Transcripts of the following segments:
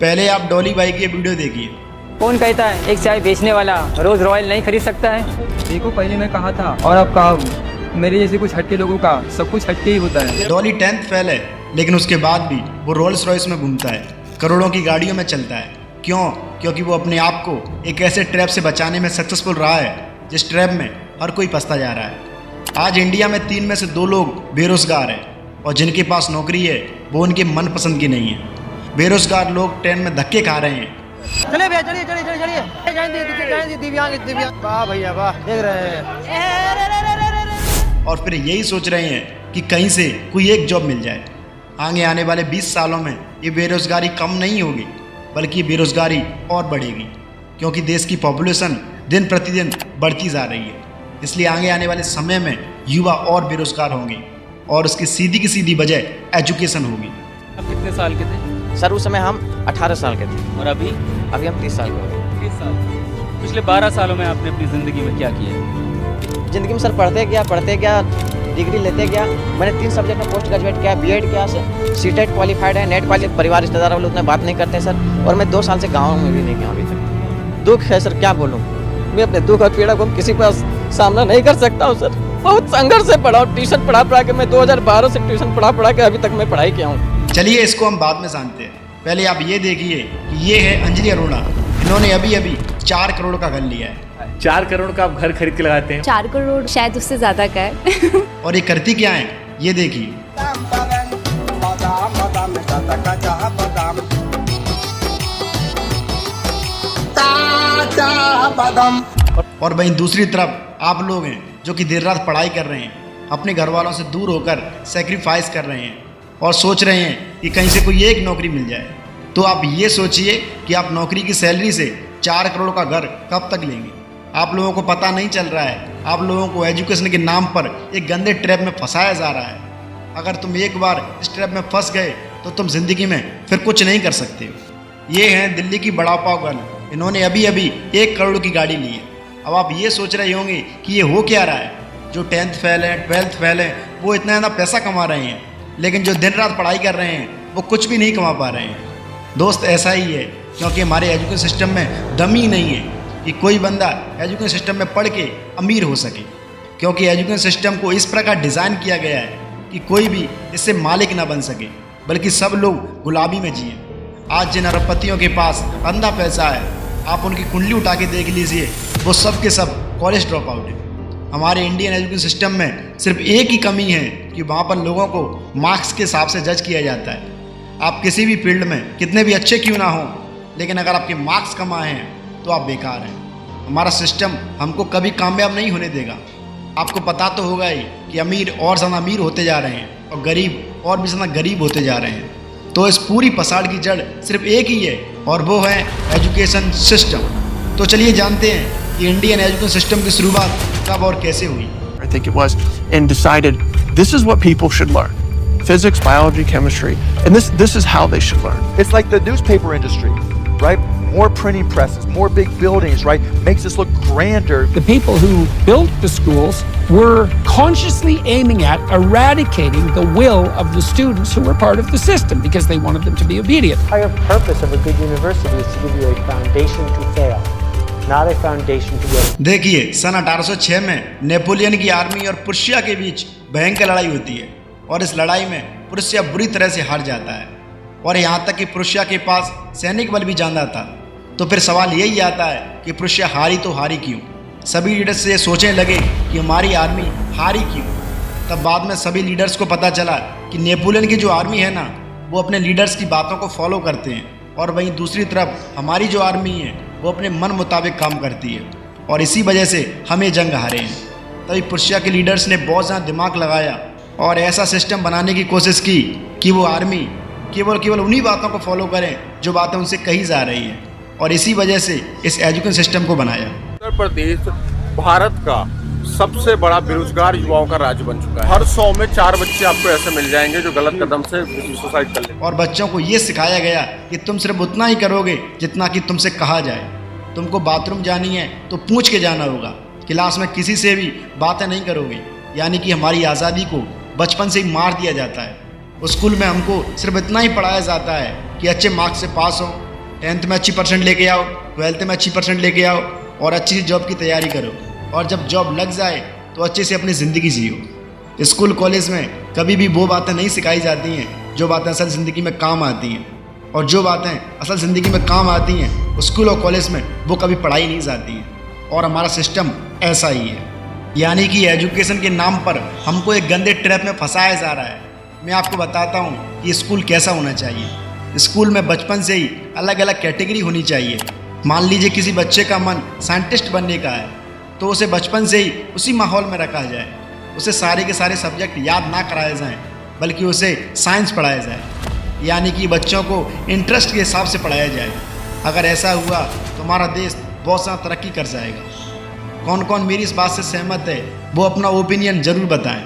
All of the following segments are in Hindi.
पहले आप डॉली बाई की वीडियो देखिए। कौन कहता है एक चाय बेचने वाला रोज रॉयल नहीं खरीद सकता है? देखो पहले मैं कहा था और अब कहा हूँ, मेरे जैसे कुछ हटके लोगों का सब कुछ हटके ही होता है। डॉली 10th फेल है, लेकिन उसके बाद भी वो रोल्स रॉयस में घूमता है, करोड़ों की गाड़ियों में चलता है। क्यों? क्योंकि वो अपने आप को एक ऐसे ट्रैप से बचाने में सक्सेसफुल रहा है जिस ट्रैप में हर कोई फंसता जा रहा है। आज इंडिया में 3 में से 2 लोग बेरोजगार हैं और जिनके पास नौकरी है वो उनके मनपसंद की नहीं है। बेरोजगार लोग ट्रेन में धक्के खा रहे हैं। चलिए भैया, चलिए चलिए चलिए चलिए, दिव्यांग वाह भैया वाह, देख रहे हैं और फिर यही सोच रहे हैं कि कहीं से कोई एक जॉब मिल जाए। आगे आने वाले 20 सालों में ये बेरोजगारी कम नहीं होगी, बल्कि ये बेरोजगारी और बढ़ेगी, क्योंकि देश की पॉपुलेशन दिन प्रतिदिन बढ़ती जा रही है। इसलिए आगे आने वाले समय में युवा और बेरोजगार होंगे और उसकी सीधी की सीधी वजह एजुकेशन होगी। आप कितने साल के थे? सर उस समय हम 18 साल के थे और अभी अभी हम 30 साल के हो गए। 30 साल। पिछले 12 सालों में आपने अपनी ज़िंदगी में क्या किया? जिंदगी में सर पढ़ते गया, डिग्री लेते गया। मैंने 3 सब्जेक्ट में पोस्ट ग्रेजुएट किया, बीएड किया, सीटेट क्वालिफाइड है, नेट क्वालिफाइड। परिवार रिश्तेदार वाले उतना बात नहीं करते सर, और मैं 2 साल से गाँव में भी नहीं गया अभी तक। दुख है सर, क्या बोलूँ, मैं अपने दुख और पीड़ा को किसी का सामना नहीं कर सकता हूँ सर। बहुत संघर्ष से पढ़ा हूँ, ट्यूशन पढ़ा के मैं 2012 से ट्यूशन पढ़ा के अभी तक मैं पढ़ाई किया हूँ। चलिए इसको हम बाद में जानते हैं। पहले आप ये देखिए कि ये है अंजलि अरोड़ा। इन्होंने अभी 4 करोड़ का घर लिया है। 4 करोड़ का आप घर खरीद के लगाते हैं? 4 करोड़ शायद उससे ज्यादा का है। और ये करती क्या है ये देखिए। और वहीं दूसरी तरफ आप लोग हैं जो कि देर रात पढ़ाई कर रहे हैं, अपने घर वालों से दूर होकर सेक्रीफाइस कर रहे हैं और सोच रहे हैं कि कहीं से कोई एक नौकरी मिल जाए। तो आप ये सोचिए कि आप नौकरी की सैलरी से 4 करोड़ का घर कब तक लेंगे। आप लोगों को पता नहीं चल रहा है, आप लोगों को एजुकेशन के नाम पर एक गंदे ट्रैप में फंसाया जा रहा है। अगर तुम एक बार इस ट्रैप में फंस गए तो तुम जिंदगी में फिर कुछ नहीं कर सकते। ये हैं दिल्ली की बड़ा पाव गर्ल। इन्होंने अभी 1 करोड़ की गाड़ी ली है। अब आप ये सोच रहे होंगे कि ये हो क्या रहा है। जो 10th फेल है, 12th फेल है, वो इतना ज़्यादा पैसा कमा रहे हैं, लेकिन जो दिन रात पढ़ाई कर रहे हैं वो कुछ भी नहीं कमा पा रहे हैं। दोस्त ऐसा ही है, क्योंकि हमारे एजुकेशन सिस्टम में दम ही नहीं है कि कोई बंदा एजुकेशन सिस्टम में पढ़ के अमीर हो सके। क्योंकि एजुकेशन सिस्टम को इस प्रकार डिज़ाइन किया गया है कि कोई भी इससे मालिक ना बन सके, बल्कि सब लोग गुलामी में जिए। आज जिन अरबपतियों के पास अंधा पैसा है, आप उनकी कुंडली उठा के देख लीजिए, वो सब के सब कॉलेज ड्रॉप आउट है। हमारे इंडियन एजुकेशन सिस्टम में सिर्फ एक ही कमी है कि वहाँ पर लोगों को मार्क्स के हिसाब से जज किया जाता है। आप किसी भी फील्ड में कितने भी अच्छे क्यों ना हों, लेकिन अगर आपके मार्क्स कम आए हैं तो आप बेकार हैं। हमारा सिस्टम हमको कभी कामयाब नहीं होने देगा। आपको पता तो होगा ही कि अमीर और ज़्यादा अमीर होते जा रहे हैं और गरीब और भी ज़्यादा गरीब होते जा रहे हैं। तो इस पूरी पसाड़ की जड़ सिर्फ एक ही है और वो है एजुकेशन सिस्टम। तो चलिए जानते हैं कि इंडियन एजुकेशन सिस्टम की शुरुआत कब और कैसे हुई। I think it was, and decided this is what people should learn: physics, biology, chemistry, and this is how they should learn. It's like the newspaper industry, right? More printing presses, more big buildings, right? Makes us look grander. The people who built the schools were consciously aiming at eradicating the will of the students who were part of the system because they wanted them to be obedient. The entire purpose of a good university is to give you a foundation to fail, not a foundation to win. देखिए, सन 1806 में नेपोलियन की आर्मी और प्रुशिया के बीच भयंकर लड़ाई होती है और इस लड़ाई में प्रुशिया बुरी तरह से हार जाता है और यहाँ तक कि प्रुशिया के पास सैनिक बल भी ज्यादा था। तो फिर सवाल यही आता है कि प्रुशिया हारी तो हारी क्यों। सभी लीडर्स से सोचने लगे कि हमारी आर्मी हारी क्यों। तब बाद में सभी लीडर्स को पता चला कि नेपोलियन की जो आर्मी है ना, वो अपने लीडर्स की बातों को फॉलो करते हैं और वहीं दूसरी तरफ हमारी जो आर्मी है वो अपने मन मुताबिक काम करती है और इसी वजह से हम ये जंग हारे हैं। तभी प्रुशिया के लीडर्स ने बहुत ज़्यादा दिमाग लगाया और ऐसा सिस्टम बनाने की कोशिश की कि वो आर्मी केवल उन्हीं बातों को फॉलो करें जो बातें उनसे कही जा रही हैं और इसी वजह से इस एजुकेशन सिस्टम को बनाया। उत्तर प्रदेश भारत का सबसे बड़ा बेरोजगार युवाओं का राज्य बन चुका है। हर 100 में 4 बच्चे आपको ऐसे मिल जाएंगे जो गलत कदम से सुसाइड कर लेंगे। और बच्चों को ये सिखाया गया कि तुम सिर्फ उतना ही करोगे जितना कि तुमसे कहा जाए। तुमको बाथरूम जानी है तो पूछ के जाना होगा। क्लास में किसी से भी बातें नहीं करोगे, यानी कि हमारी आज़ादी को बचपन से ही मार दिया जाता है। स्कूल में हमको सिर्फ इतना ही पढ़ाया जाता है कि अच्छे मार्क्स से पास हो 10th में अच्छी परसेंट लेके आओ, 12th में अच्छी परसेंट लेके आओ और अच्छी जॉब की तैयारी करो। और जब जॉब लग जाए तो अच्छे से अपनी ज़िंदगी जियो। स्कूल कॉलेज में कभी भी वो बातें नहीं सिखाई जाती हैं जो बातें असल ज़िंदगी में काम आती हैं, और जो बातें असल ज़िंदगी में काम आती हैं स्कूल और कॉलेज में वो कभी पढ़ाई नहीं जाती हैं। और हमारा सिस्टम ऐसा ही है, यानी कि एजुकेशन के नाम पर हमको एक गंदे ट्रैप में फंसाया जा रहा है। मैं आपको बताता हूँ कि स्कूल कैसा होना चाहिए। स्कूल में बचपन से ही अलग अलग कैटेगरी होनी चाहिए। मान लीजिए किसी बच्चे का मन साइंटिस्ट बनने का है तो उसे बचपन से ही उसी माहौल में रखा जाए। उसे सारे के सारे सब्जेक्ट याद ना कराए जाएं, बल्कि उसे साइंस पढ़ाया जाए, यानी कि बच्चों को इंटरेस्ट के हिसाब से पढ़ाया जाए। अगर ऐसा हुआ तो हमारा देश बहुत सा तरक्की कर जाएगा। कौन कौन मेरी इस बात से सहमत है वो अपना ओपिनियन ज़रूर बताएं।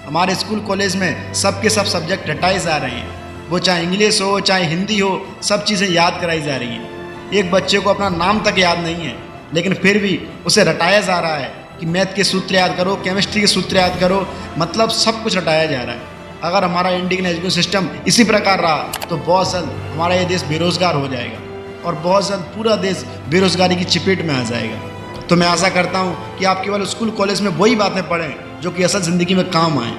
हमारे स्कूल कॉलेज में सब के सब सब्जेक्ट हटाए जा रहे हैं, वो चाहे इंग्लिश हो चाहे हिंदी हो, सब चीज़ें याद कराई जा रही हैं। एक बच्चे को अपना नाम तक याद नहीं है, लेकिन फिर भी उसे रटाया जा रहा है कि मैथ के सूत्र याद करो, केमिस्ट्री के सूत्र याद करो, मतलब सब कुछ रटाया जा रहा है। अगर हमारा इंडियन एजुकेशन सिस्टम इसी प्रकार रहा तो बहुत जल्द हमारा ये देश बेरोज़गार हो जाएगा और बहुत जल्द पूरा देश बेरोज़गारी की चपेट में आ जाएगा। तो मैं आशा करता हूँ कि आप केवल स्कूल कॉलेज में वही बातें पढ़ें जो कि असल ज़िंदगी में काम आएँ।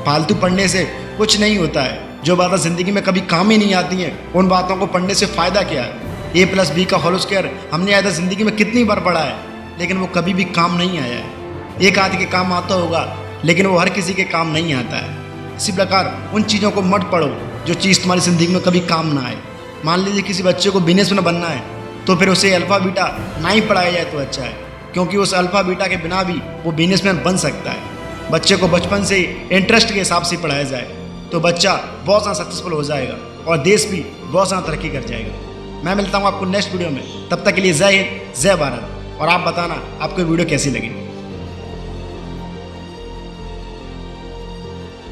फालतू पढ़ने से कुछ नहीं होता है। जो बातें ज़िंदगी में कभी काम ही नहीं आती हैं उन बातों को पढ़ने से फ़ायदा क्या है। A+B का होल स्क्वायर हमने आया था ज़िंदगी में कितनी बार पढ़ा है, लेकिन वो कभी भी काम नहीं आया है। एक आदमी के काम आता होगा लेकिन वो हर किसी के काम नहीं आता है। इसी प्रकार उन चीज़ों को मत पढ़ो जो चीज़ तुम्हारी ज़िंदगी में कभी काम ना आए। मान लीजिए किसी बच्चे को बिजनेसमैन बनना है तो फिर उसे अल्फ़ा बीटा ना ही पढ़ाया जाए तो अच्छा है, क्योंकि उस अल्फ़ा बीटा के बिना भी वो बिजनेसमैन बन सकता है। बच्चे को बचपन से इंटरेस्ट के हिसाब से पढ़ाया जाए तो बच्चा बहुत ज़्यादा सक्सेसफुल हो जाएगा और देश भी बहुत ज़्यादा तरक्की कर जाएगा। मैं मिलता हूँ आपको नेक्स्ट वीडियो में, तब तक के लिए जय हिंद, जय भारत। और आप बताना आपको वीडियो कैसी लगी।